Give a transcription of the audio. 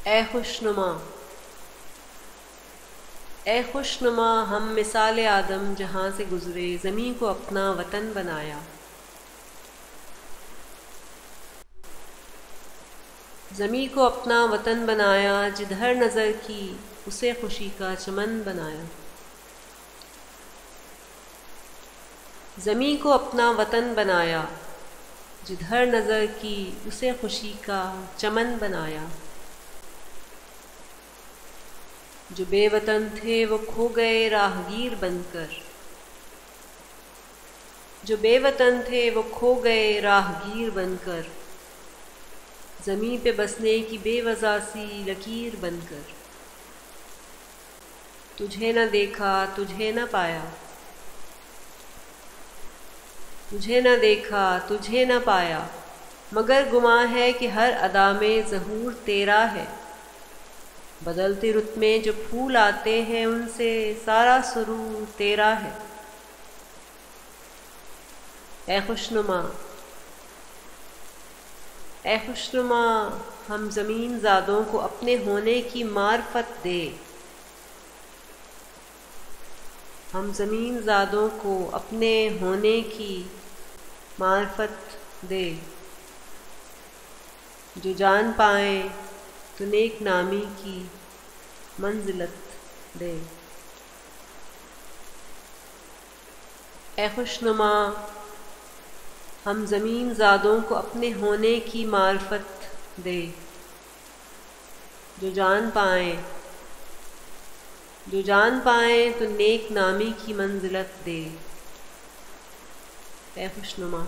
اے خوشنما، اے خوشنما، ہم مثال آدم جہاں سے گزرے، زمیں کو اپنا وطن بنایا۔ زمیں کو اپنا وطن بنایا، جدھر نظر کی اسے خوشی کا چمن بنایا۔ زمیں کو اپنا وطن بنایا، جدھر نظر کی اسے خوشی کا چمن بنایا۔ جو بے وطن تھے وہ کھو گئے راہگیر بن کر، جو بے وطن تھے وہ کھو گئے راہگیر بن کر، زمیں پہ بسنے کی بے وجہ سی لکیر بن کر۔ تجھے نہ دیکھا تجھے نہ پایا، تجھے نہ دیکھا تجھے نہ پایا، مگر گماں ہے کہ ہر ادا میں ظہور تیرا ہے۔ بدلتے رت میں جو پھول آتے ہیں ان سے سارا سرور تیرا ہے۔ اے خوشنما، اے خوشنما، ہم زمین زادوں کو اپنے ہونے کی معرفت دے، ہم زمین زادوں کو اپنے ہونے کی معرفت دے۔ جو جان پائیں تو نیک نامی کی منزلت دے۔ اے خوشنما، ہم زمین زادوں کو اپنے ہونے کی معرفت دے۔ جو جان پائیں تو نیک نامی کی منزلت دے۔ اے خوشنما۔